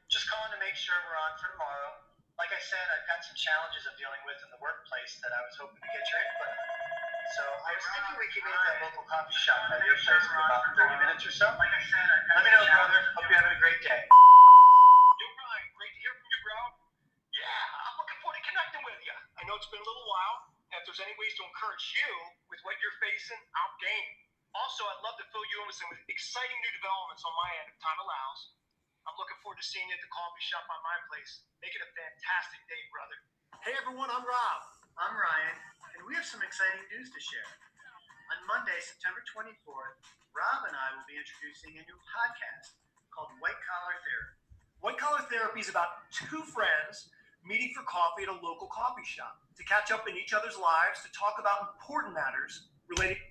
Just calling to make sure we're on for tomorrow. Like I said, I've got some challenges I'm dealing with in the workplace that I was hoping to get your input on. So I was thinking we could meet at that local coffee shop by your place for about 30 minutes or so. Like I said, let me know, brother. Hope you're having a great day. Yo, Ryan, great to hear from you, bro. Yeah, I'm looking forward to connecting with you. I know it's been a little while, and if there's any ways to encourage you with what you're facing, I'm game. Also, I'd love to fill you in with some exciting new developments on my end if time allows. I'm looking forward to seeing you at the coffee shop on my place. Make it a fantastic day, brother. Hey, everyone, I'm Rob. I'm Ryan, and we have some exciting news to share. On Monday, September 24th, Rob and I will be introducing a new podcast called White Collar Therapy. White Collar Therapy is about two friends meeting for coffee at a local coffee shop to catch up in each other's lives, to talk about important matters related.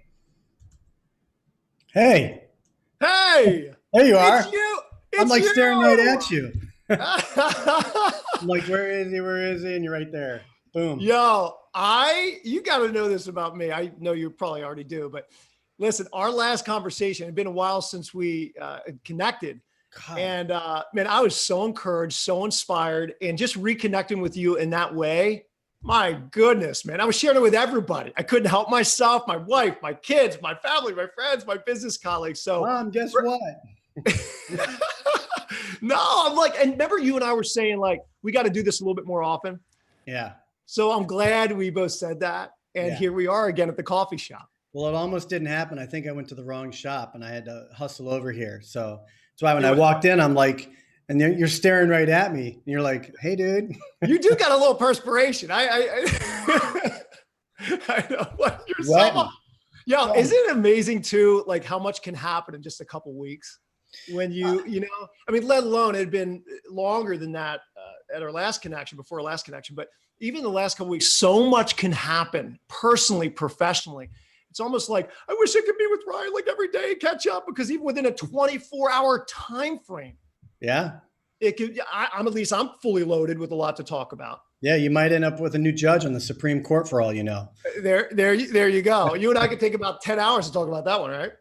Hey, there you are. It's you. I'm like you. staring right at you. I'm like, where is he? Where is he? And you're right there. Boom. Yo, you got to know this about me. I know you probably already do, but listen, our last conversation, it had been a while since we connected. God. And man, I was so encouraged, so inspired, and just reconnecting with you in that way. My goodness, man. I was sharing it with everybody. I couldn't help myself, my wife, my kids, my family, my friends, my business colleagues. So Mom, guess what? No, I'm like, and remember you and I were saying like, we got to do this a little bit more often. Yeah. So I'm glad we both said that. And here we are again at the coffee shop. Well, it almost didn't happen. I think I went to the wrong shop and I had to hustle over here. So that's why when I walked in, I'm like, and you're staring right at me and you're like, hey, dude. You do got a little perspiration. I know what you're saying. Yo, isn't it amazing too, like how much can happen in just a couple of weeks? When you know, I mean, let alone it had been longer than that at our last connection, before our last connection, but even the last couple of weeks, so much can happen personally, professionally. It's almost like, I wish I could be with Ryan like every day and catch up, because even within a 24-hour time frame, it could, I'm fully loaded with a lot to talk about. Yeah, you might end up with a new judge on the Supreme Court for all you know. There you go. You and I could take about 10 hours to talk about that one, right?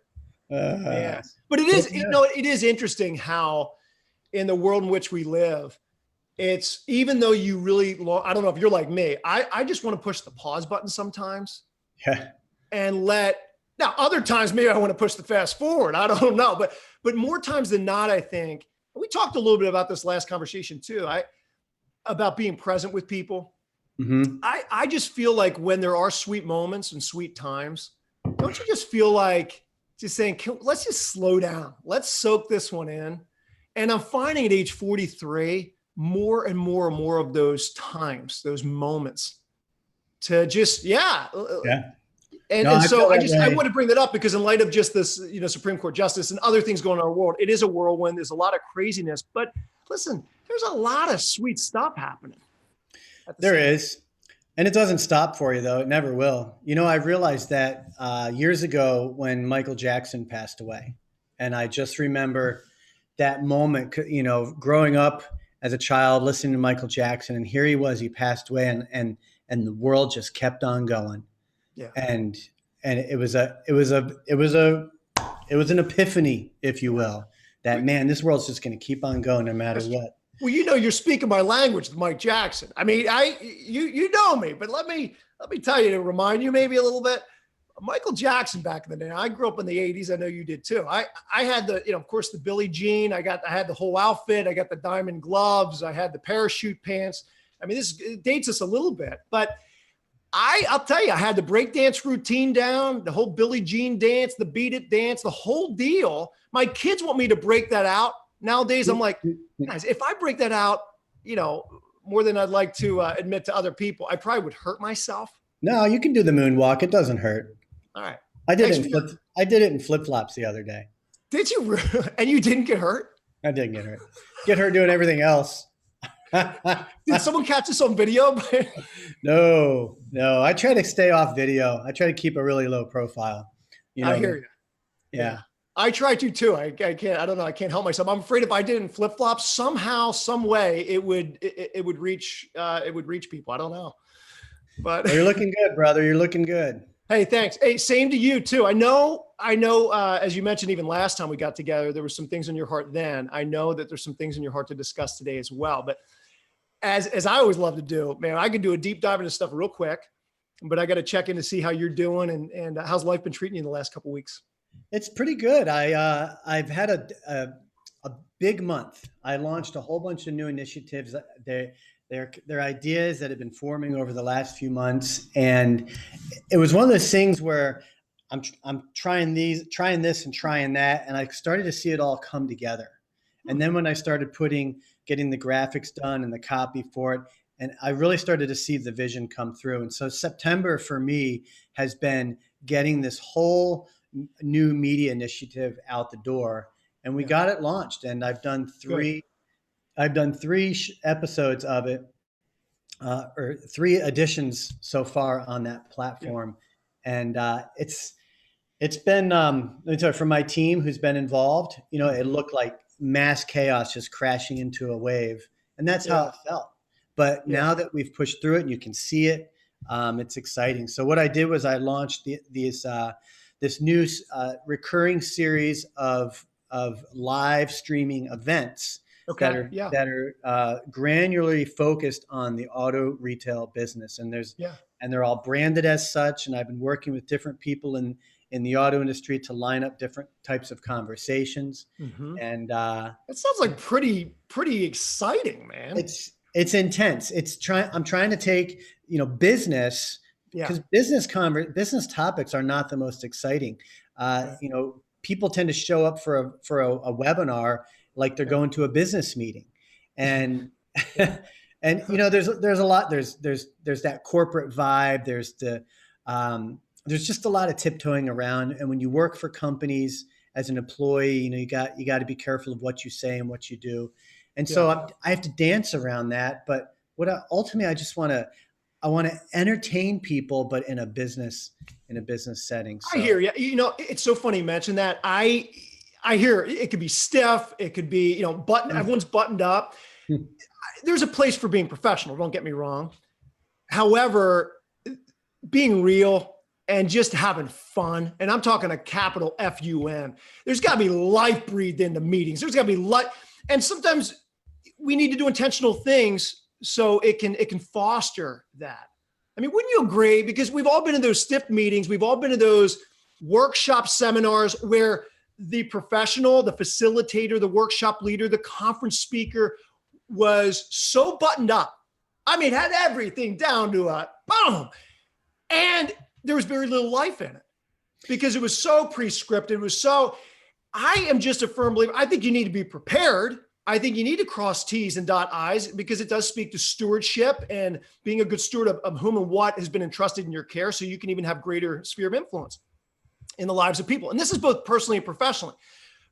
Yeah. But it is, it is interesting how in the world in which we live, it's, even though you really, I don't know if you're like me, I just want to push the pause button sometimes. Yeah. And now other times maybe I want to push the fast forward. I don't know, but more times than not, I think, and we talked a little bit about this last conversation too, about being present with people. Mm-hmm. I just feel like when there are sweet moments and sweet times, don't you just feel like just saying, let's just slow down. Let's soak this one in. And I'm finding at age 43, more and more and more of those times, those moments to just, And so I want to bring that up because in light of just this, Supreme Court justice and other things going on in our world, it is a whirlwind. There's a lot of craziness, but listen, there's a lot of sweet stuff happening. There is. And it doesn't stop for you though. It never will. I realized that years ago when Michael Jackson passed away, and I just remember that moment, growing up as a child, listening to Michael Jackson, and here he was, he passed away and the world just kept on going. Yeah. And it was an epiphany, if you will, that man, this world's just going to keep on going no matter what. Well, you're speaking my language, Mike Jackson. I mean, you know me, but let me tell you, to remind you maybe a little bit, Michael Jackson back in the day. I grew up in the 80s. I know you did too. I had of course, the Billie Jean. I had the whole outfit. I got the diamond gloves. I had the parachute pants. I mean, it dates us a little bit, but I'll tell you, I had the breakdance routine down, the whole Billie Jean dance, the Beat It dance, the whole deal. My kids want me to break that out. Nowadays, I'm like, guys, if I break that out, more than I'd like to admit to other people, I probably would hurt myself. No, you can do the moonwalk. It doesn't hurt. All right. I did it in flip-flops the other day. Did you? And you didn't get hurt? I didn't get hurt. Get hurt doing everything else. Did someone catch this on video? No. I try to stay off video. I try to keep a really low profile. I hear you. Yeah. I try to too. I can't. I don't know. I can't help myself. I'm afraid if I did it in flip flops, somehow, some way, it would reach people. I don't know. But well, you're looking good, brother. You're looking good. Hey, thanks. Hey, same to you too. As you mentioned, even last time we got together, there were some things in your heart then. I know that there's some things in your heart to discuss today as well. But as I always love to do, man, I could do a deep dive into stuff real quick, but I got to check in to see how you're doing and how's life been treating you in the last couple of weeks. It's pretty good. I've had a big month. I launched a whole bunch of new initiatives. They're ideas that have been forming over the last few months, and it was one of those things where I'm trying this and trying that, and I started to see it all come together. And then when I started getting the graphics done and the copy for it, and I really started to see the vision come through. And so September for me has been getting this whole new media initiative out the door, and we got it launched. And I've done three episodes of it, or 3 editions so far on that platform. And it's been, let me tell you, for my team who's been involved, it looked like mass chaos just crashing into a wave. And that's how it felt. But now that we've pushed through it and you can see it, it's exciting. So what I did was I launched this new recurring series of live streaming events that are granularly focused on the auto retail business. And they're all branded as such. And I've been working with different people in the auto industry to line up different types of conversations. Mm-hmm. And it sounds like pretty exciting, man. It's intense. I'm trying to take, business, because business topics are not the most exciting. People tend to show up for a webinar like they're going to a business meeting, and there's a lot. There's that corporate vibe. There's just a lot of tiptoeing around. And when you work for companies as an employee, you got to be careful of what you say and what you do. And so I have to dance around that. But ultimately, I want to entertain people, but in a business setting. So. I hear you. It's so funny you mentioned that. I hear it could be stiff. It could be, everyone's buttoned up. There's a place for being professional. Don't get me wrong. However, being real and just having fun, and I'm talking a capital FUN. There's got to be life breathed into meetings. There's got to be life, and sometimes we need to do intentional things so it can foster that. I mean, wouldn't you agree? Because we've all been in those stiff meetings. We've all been in those workshop seminars where the professional, the facilitator, the workshop leader, the conference speaker was so buttoned up. I mean, had everything down to a boom. And there was very little life in it because it was so prescripted. I am just a firm believer. I think you need to be prepared. I think you need to cross T's and dot I's because it does speak to stewardship and being a good steward of whom and what has been entrusted in your care, so you can even have greater sphere of influence in the lives of people. And this is both personally and professionally.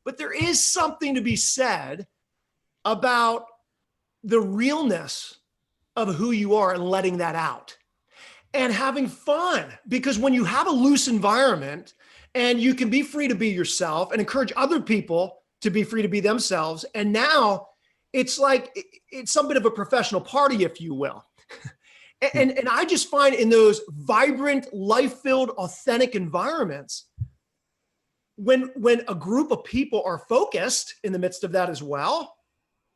But there is something to be said about the realness of who you are and letting that out and having fun. Because when you have a loose environment and you can be free to be yourself and encourage other people to be free to be themselves. And now it's like, it's some bit of a professional party, if you will. And I just find in those vibrant, life-filled, authentic environments, when a group of people are focused in the midst of that as well,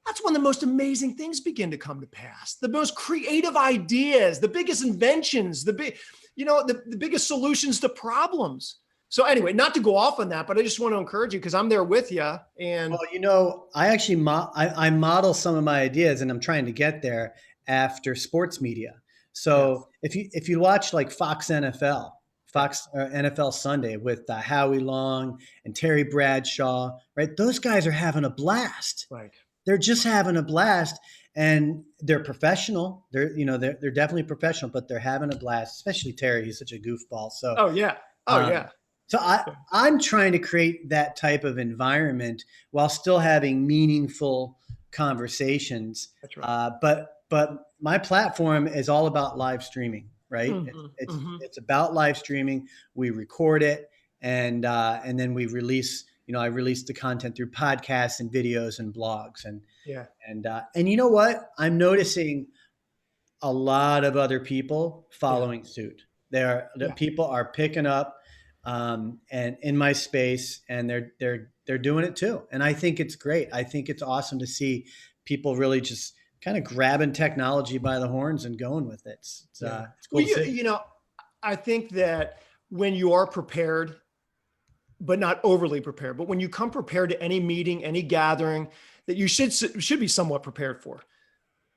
that's when the most amazing things begin to come to pass. The most creative ideas, the biggest inventions, the biggest solutions to problems. So anyway, not to go off on that, but I just want to encourage you because I'm there with you. And I actually I model some of my ideas, and I'm trying to get there after sports media. So if you watch like Fox NFL Sunday with Howie Long and Terry Bradshaw, right? Those guys are having a blast. Right. They're just having a blast, and they're professional. They're definitely professional, but they're having a blast. Especially Terry, he's such a goofball. So yeah. So I'm trying to create that type of environment while still having meaningful conversations. That's right. But my platform is all about live streaming, right? Mm-hmm. It's about live streaming. We record it, and then we release. I release the content through podcasts and videos and blogs, and you know what? I'm noticing a lot of other people following suit. The people are picking up and in my space, and they're doing it too. And I think it's great. I think it's awesome to see people really just kind of grabbing technology by the horns and going with it. It's cool to see. You know, I think that when you are prepared, but not overly prepared, but when you come prepared to any meeting, any gathering that you should be somewhat prepared for,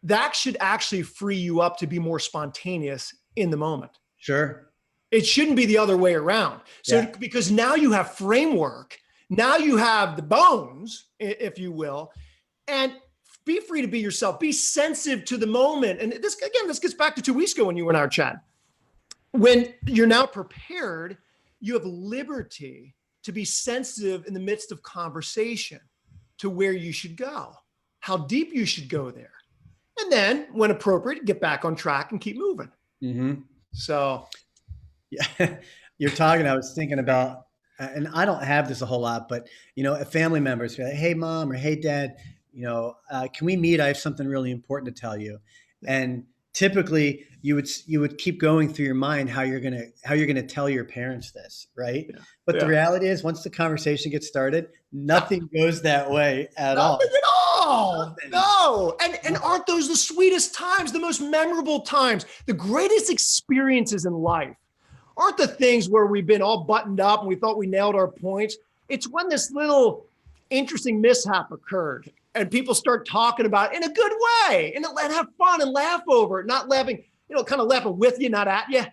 that should actually free you up to be more spontaneous in the moment. Sure. It shouldn't be the other way around. So because now you have framework, now you have the bones, if you will, and be free to be yourself, be sensitive to the moment. And this gets back to 2 weeks ago when you and I were chatting. When you're now prepared, you have liberty to be sensitive in the midst of conversation to where you should go, how deep you should go there. And then when appropriate, get back on track and keep moving. Mm-hmm. So. Yeah, you're talking, I was thinking about, and I don't have this a whole lot, but, you know, family members be like, hey, mom, or hey, dad, you know, can we meet? I have something really important to tell you. And typically you would keep going through your mind how you're going to tell your parents this, right? Yeah. But the reality is, once the conversation gets started, nothing goes that way at all. Nothing at all. Nothing. No. And aren't those the sweetest times, the most memorable times, the greatest experiences in life? Aren't the things where we've been all buttoned up and we thought we nailed our points? It's when this little interesting mishap occurred and people start talking about it in a good way and have fun and laugh over it, not laughing, you know, kind of laughing with you, not at you.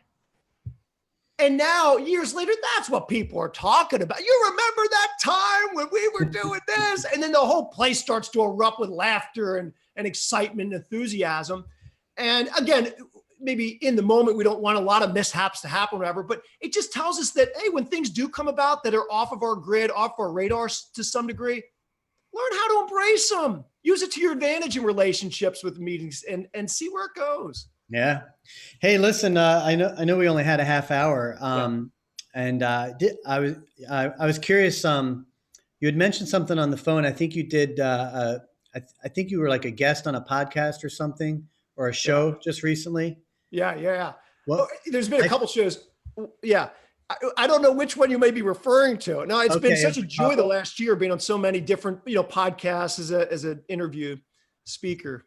And now years later, that's what people are talking about. You remember that time when we were doing this? And then the whole place starts to erupt with laughter and excitement and enthusiasm. And again, maybe in the moment, we don't want a lot of mishaps to happen or whatever, but it just tells us that, hey, when things do come about that are off of our grid, off our radar to some degree, learn how to embrace them. Use it to your advantage in relationships with meetings and see where it goes. Yeah. Hey, listen, I know we only had a half hour. And I was curious. You had mentioned something on the phone. I think you did. I think you were like a guest on a podcast or something, or a show just recently. Yeah. Well, there's been a couple shows. Yeah. I don't know which one you may be referring to. No, it's been such a joy the last year being on so many different, podcasts as an interview speaker,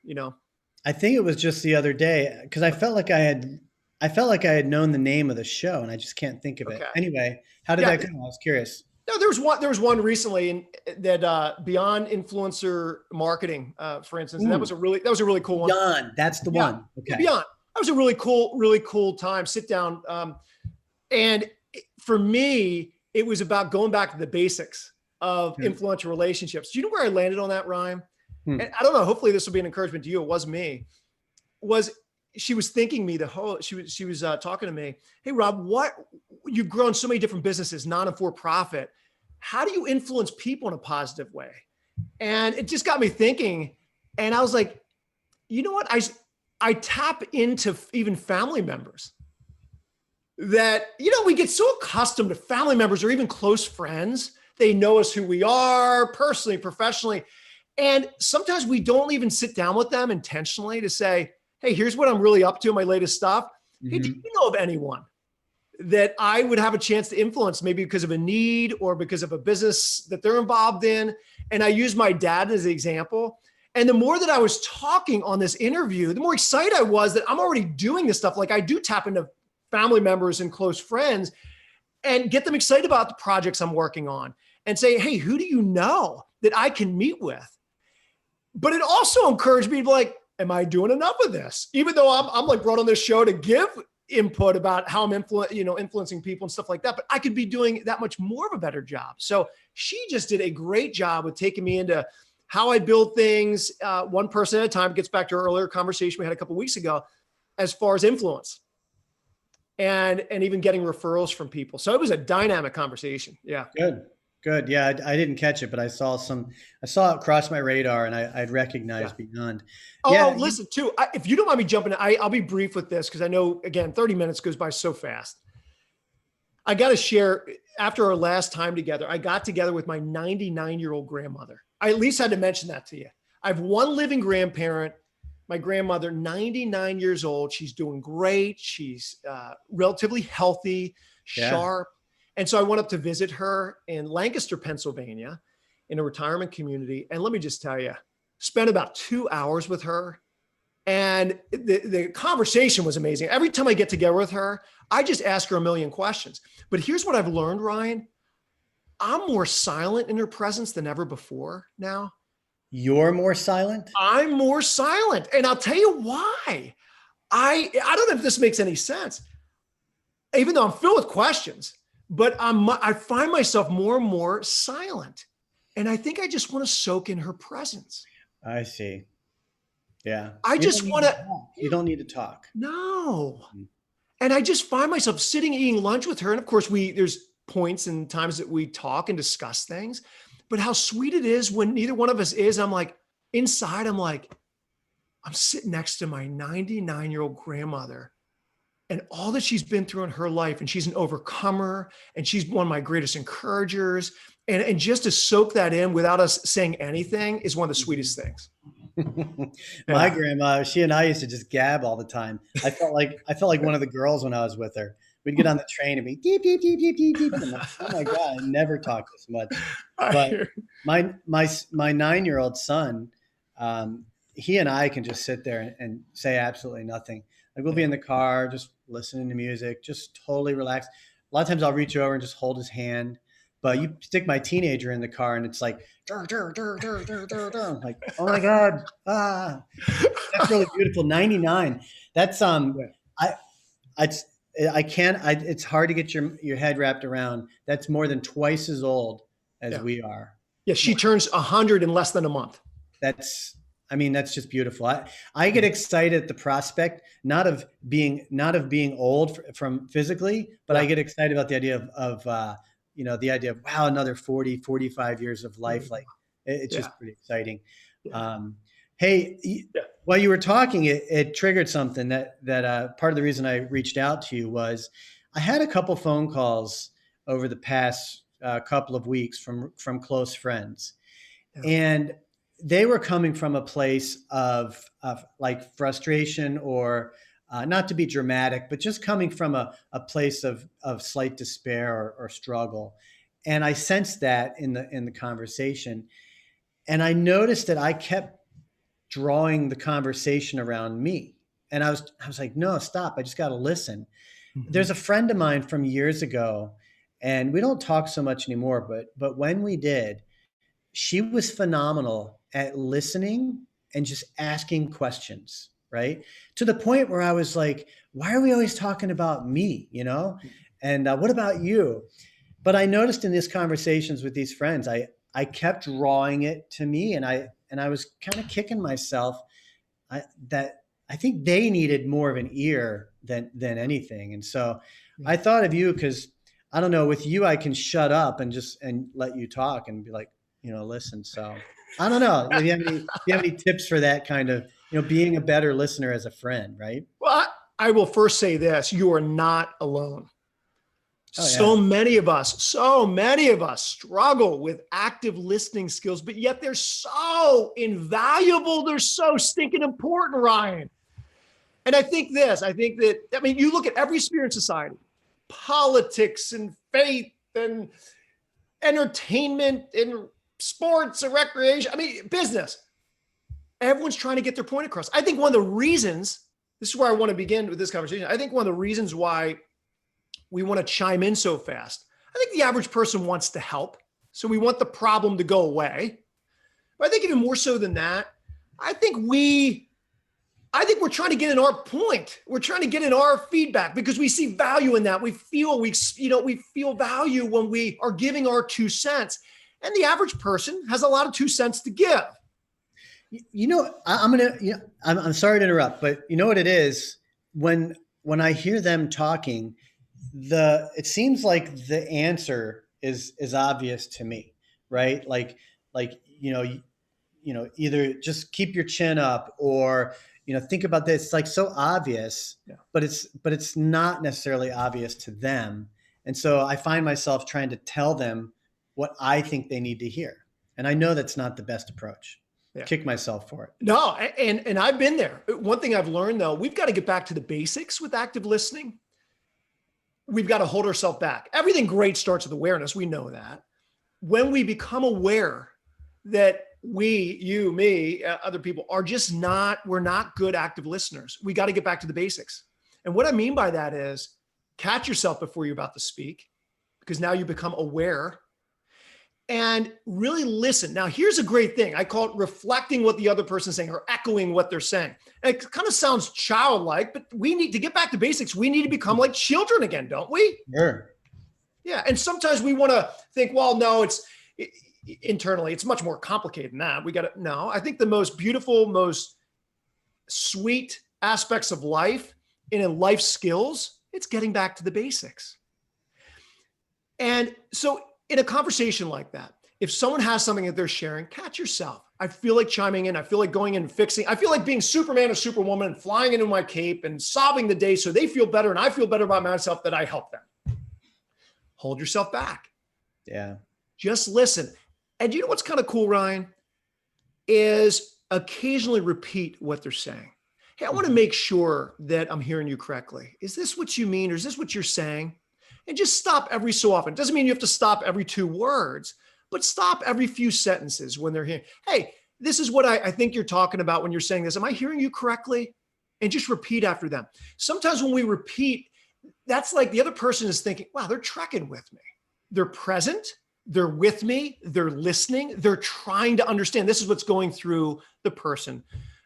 I think it was just the other day because I felt like I had known the name of the show and I just can't think of it. Anyway, how did that go? I was curious. No, there was one recently that Beyond Influencer Marketing, for instance. And that was a really cool one. Beyond, that's the one. Okay. Beyond. That was a really cool time. Sit down. And for me, it was about going back to the basics of influential relationships. Do you know where I landed on that, Ryan? And I don't know. Hopefully, this will be an encouragement to you. It was me. She was thanking me she was talking to me. Hey, Rob, you've grown so many different businesses, non and for profit. How do you influence people in a positive way? And it just got me thinking. And I was like, you know what? I tap into even family members that, we get so accustomed to family members or even close friends. They know us who we are personally, professionally. And sometimes we don't even sit down with them intentionally to say, hey, here's what I'm really up to in my latest stuff. Hey, do you know of anyone that I would have a chance to influence, maybe because of a need or because of a business that they're involved in? And I use my dad as an example. And the more that I was talking on this interview, the more excited I was that I'm already doing this stuff. Like I do tap into family members and close friends and get them excited about the projects I'm working on and say, hey, who do you know that I can meet with? But it also encouraged me to be like, am I doing enough of this? Even though I'm like brought on this show to give input about how I'm influencing people and stuff like that, but I could be doing that much more of a better job. So she just did a great job with taking me into how I build things one person at a time. It gets back to our earlier conversation we had a couple of weeks ago, as far as influence and even getting referrals from people. So it was a dynamic conversation. Yeah. Good. Yeah. I didn't catch it, but I saw it cross my radar and I'd recognized Beyond. Listen too, if you don't mind me jumping in, I'll be brief with this because I know, again, 30 minutes goes by so fast. I got to share, after our last time together, I got together with my 99-year-old grandmother. I at least had to mention that to you. I have one living grandparent. my grandmother, 99 years old. She's doing great. She's relatively healthy, sharp. And so I went up to visit her in Lancaster, Pennsylvania, in a retirement community. And let me just tell you, spent about 2 hours with her. And the conversation was amazing. Every time I get together with her, I just ask her a million questions. But here's what I've learned, Ryan. I'm more silent in her presence than ever before now. You're more silent? I'm more silent. And I'll tell you why. I don't know if this makes any sense, even though I'm filled with questions, but I find myself more and more silent. And I think I just want to soak in her presence. I see. Yeah. I just want to. You don't need to talk. No. And I just find myself sitting eating lunch with her. And of course, there's points and times that we talk and discuss things. But how sweet it is when neither one of us is. I'm like, inside, I'm sitting next to my 99-year-old grandmother and all that she's been through in her life. And she's an overcomer and she's one of my greatest encouragers. And just to soak that in without us saying anything is one of the sweetest things. My grandma, she and I used to just gab all the time. I felt like one of the girls when I was with her. We'd get on the train and be deep, deep, deep, deep, deep, deep. I'm like, oh my God, I never talked this much. But my 9-year-old son, he and I can just sit there and say absolutely nothing. Like we'll be in the car, just listening to music, just totally relaxed. A lot of times I'll reach over and just hold his hand. But you stick my teenager in the car and it's like, dur, dur, dur, dur, dur, dur, dur. Like, oh my God. That's really beautiful. 99. That's, it's hard to get your head wrapped around. That's more than twice as old as we are. Yeah. She turns 100 in less than a month. That's just beautiful. I get excited at the prospect, not of being old from physically, but I get excited about the idea of the idea of, wow, another 40, 45 years of life. Like it's just pretty exciting. Hey, while you were talking, it triggered something that part of the reason I reached out to you was I had a couple phone calls over the past couple of weeks from close friends. And they were coming from a place of like frustration or not to be dramatic, but just coming from a place of slight despair or struggle. And I sensed that in the conversation. And I noticed that I kept drawing the conversation around me. And I was like, no, stop. I just got to listen. Mm-hmm. There's a friend of mine from years ago, and we don't talk so much anymore, but when we did, she was phenomenal at listening and just asking questions, right? To the point where I was like, why are we always talking about me, And what about you? But I noticed in these conversations with these friends, I kept drawing it to me, and I was kind of kicking myself that I think they needed more of an ear than anything. And so I thought of you because I don't know, with you, I can shut up and let you talk and be like, listen. So I don't know. Do you have any tips for that kind of, being a better listener as a friend, right? Well, I will first say this, you are not alone. Oh, so many of us struggle with active listening skills, but yet they're so invaluable. They're so stinking important, Ryan. And I think that, you look at every sphere in society, politics and faith and entertainment and sports and recreation, business. Everyone's trying to get their point across. I think one of the reasons, this is where I want to begin with this conversation. I think one of the reasons why we want to chime in so fast, I think the average person wants to help. So we want the problem to go away. But I think even more so than that, I think we're trying to get in our point. We're trying to get in our feedback because we see value in that. We feel value when we are giving our 2 cents. And the average person has a lot of 2 cents to give. I'm sorry to interrupt, but you know what it is? When I hear them talking, it seems like the answer is obvious to me, right? Like, either just keep your chin up or, think about this. It's like so obvious, but it's not necessarily obvious to them. And so I find myself trying to tell them what I think they need to hear. And I know that's not the best approach. kick myself for it. No, and I've been there. One thing I've learned though, we've got to get back to the basics with active listening. We've got to hold ourselves back. Everything great starts with awareness. We know that. When we become aware that we, you, me, other people are just we're not good active listeners. We got to get back to the basics. And what I mean by that is catch yourself before you're about to speak, because now you become aware and really listen. Now, here's a great thing. I call it reflecting what the other person's saying or echoing what they're saying. And it kind of sounds childlike, but we need to get back to basics. We need to become like children again, don't we? Sure. Yeah. And sometimes we want to think, well, no, internally, it's much more complicated than that. No, I think the most beautiful, most sweet aspects of life and in life skills, it's getting back to the basics. And so in a conversation like that, if someone has something that they're sharing, catch yourself. I feel like chiming in. I feel like going in and fixing. I feel like being Superman or Superwoman and flying into my cape and solving the day so they feel better and I feel better about myself that I help them. Hold yourself back. Yeah. Just listen. And you know what's kind of cool, Ryan, is occasionally repeat what they're saying. Hey, I want to make sure that I'm hearing you correctly. Is this what you mean? Or is this what you're saying? And just stop every so often. It doesn't mean you have to stop every 2 words, but stop every few sentences when they're hearing, hey, this is what I think you're talking about when you're saying this. Am I hearing you correctly? And just repeat after them. Sometimes when we repeat, that's like the other person is thinking, wow, they're trekking with me. They're present. They're with me. They're listening. They're trying to understand. This is what's going through the person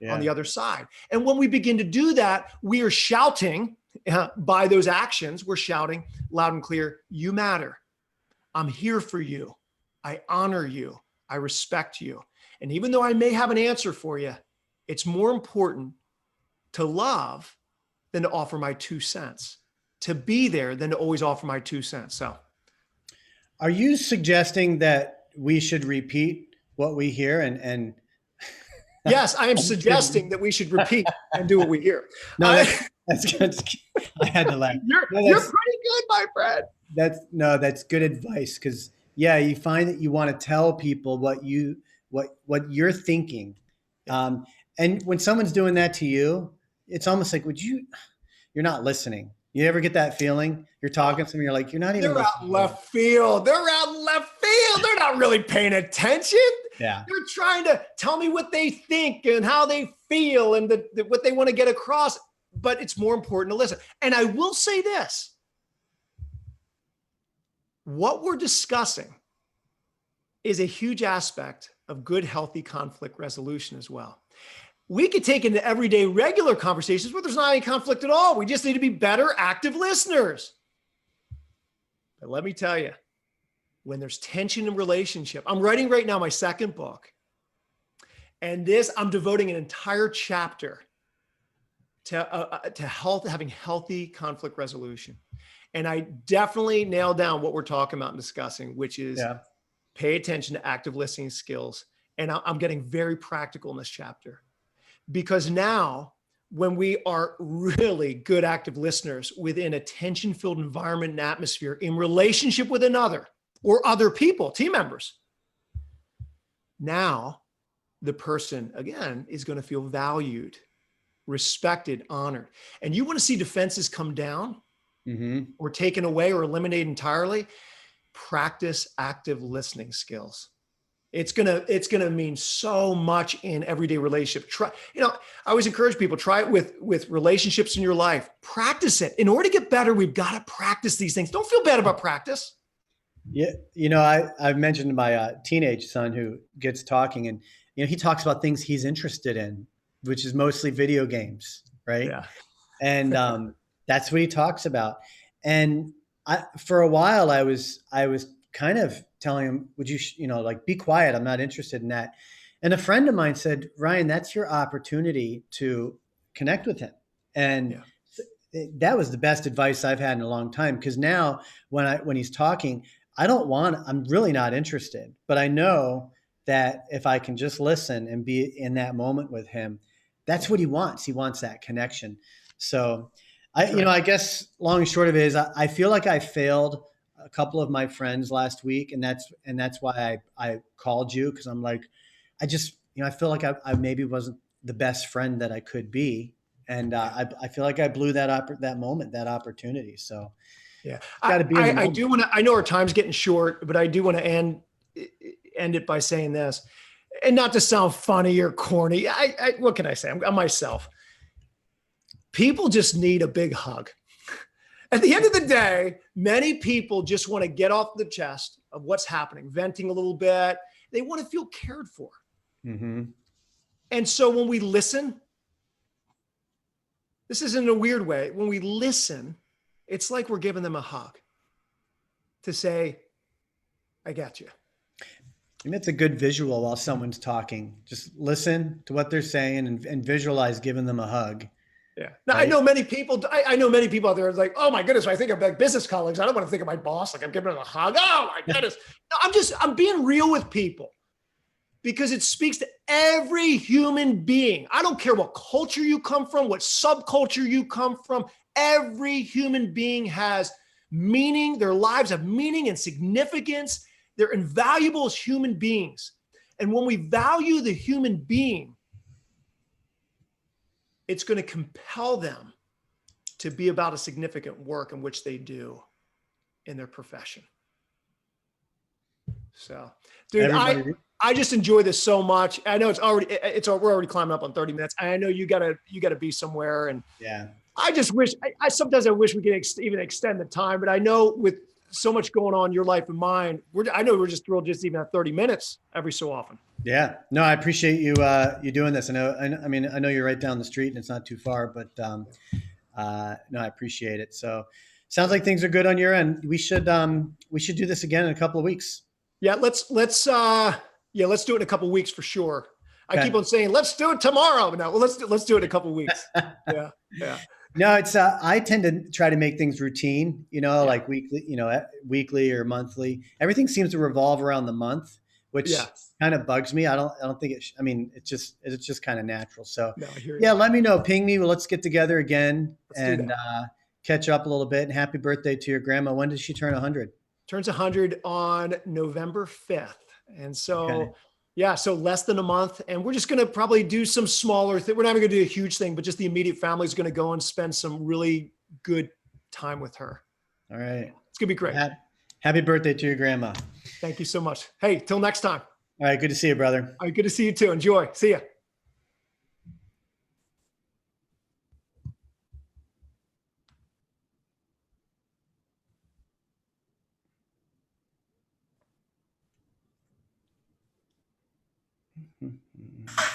on the other side. And when we begin to do that, we are shouting by those actions. We're shouting loud and clear, you matter. I'm here for you. I honor you. I respect you. And even though I may have an answer for you, it's more important to love than to offer my 2 cents, to be there than to always offer my 2 cents. So are you suggesting that we should repeat what we hear and yes, I am suggesting that we should repeat and do what we hear. No, that's good. I had to laugh. You're pretty good, my friend. That's good advice. Cause you find that you want to tell people what you're thinking. And when someone's doing that to you, it's almost like, you're not listening. You ever get that feeling? You're talking to somebody, you're like, you're not even listening. They're out left field. They're not really paying attention. Yeah. They're trying to tell me what they think and how they feel and what they want to get across. But it's more important to listen. And I will say this. What we're discussing is a huge aspect of good, healthy conflict resolution as well. We could take into everyday regular conversations where there's not any conflict at all. We just need to be better active listeners. But let me tell you, when there's tension in relationship, I'm writing right now my 2nd book. And I'm devoting an entire chapter to having healthy conflict resolution. And I definitely nailed down what we're talking about and discussing, which is pay attention to active listening skills. And I'm getting very practical in this chapter. Because now, when we are really good active listeners within a tension-filled environment and atmosphere in relationship with another or other people, team members, now the person, again, is going to feel valued, respected, honored. And you want to see defenses come down or taken away or eliminated entirely, practice active listening skills. It's gonna mean so much in everyday relationship. I always encourage people, try it with relationships in your life. Practice it. In order to get better, we've got to practice these things. Don't feel bad about practice. Yeah, I've mentioned my teenage son who gets talking, and he talks about things he's interested in, which is mostly video games, right? Yeah. And that's what he talks about. And for a while, I was kind of telling him, would you, be quiet. I'm not interested in that. And a friend of mine said, Ryan, that's your opportunity to connect with him. And that was the best advice I've had in a long time. Cause now when he's talking, I'm really not interested, but I know that if I can just listen and be in that moment with him, that's what he wants. He wants that connection. So I guess long and short of it is I feel like I failed a couple of my friends last week. And that's why I called you. Cause I'm like, I feel like I maybe wasn't the best friend that I could be. And I feel like I blew that moment, that opportunity. So Yeah. got to be in the I moment. do want to, I know our time's getting short, but I do want to end it by saying this, and not to sound funny or corny. What can I say? I'm myself. People just need a big hug. At the end of the day, many people just want to get off the chest of what's happening, venting a little bit. They want to feel cared for. Mm-hmm. And so when we listen, this is in a weird way. When we listen, it's like we're giving them a hug to say, I got you. And it's a good visual while someone's talking. Just listen to what they're saying and visualize giving them a hug. Yeah. Now, Right? I know many people. I know many people out there are like, "Oh my goodness!" When I think of like business colleagues, I don't want to think of my boss like I'm giving them a hug. Oh my goodness! No, I'm being real with people because it speaks to every human being. I don't care what culture you come from, what subculture you come from. Every human being has meaning. Their lives have meaning and significance. They're invaluable as human beings, and when we value the human being, it's going to compel them to be about a significant work in which they do in their profession. So, dude, I just enjoy this so much. I know we're already climbing up on 30 minutes. I know you gotta be somewhere. And yeah, I just wish, sometimes I wish we could even extend the time, but I know with so much going on in your life and mine, I know we're just thrilled just even at 30 minutes every so often. Yeah, no, I appreciate you doing this. I know you're right down the street and it's not too far, but no, I appreciate it. So, sounds like things are good on your end. We should do this again in a couple of weeks. Yeah, let's do it in a couple of weeks for sure. Okay. I keep on saying let's do it tomorrow, but no, let's do it in a couple of weeks. Yeah. No, it's I tend to try to make things routine, like weekly or monthly. Everything seems to revolve around the month, which kind of bugs me. I don't think it's just kind of natural. So no, I hear you. Yeah, let me know. Ping me. Well, let's get together again and catch up a little bit. And happy birthday to your grandma. When does she turn 100? Turns 100 on November 5th. And so, yeah, so less than a month. And we're just going to probably do some smaller thing. We're not even going to do a huge thing, but just the immediate family is going to go and spend some really good time with her. All right. It's going to be great. Happy birthday to your grandma. Thank you so much. Hey, till next time. All right. Good to see you, brother. All right. Good to see you too. Enjoy. See ya. Mm-hmm.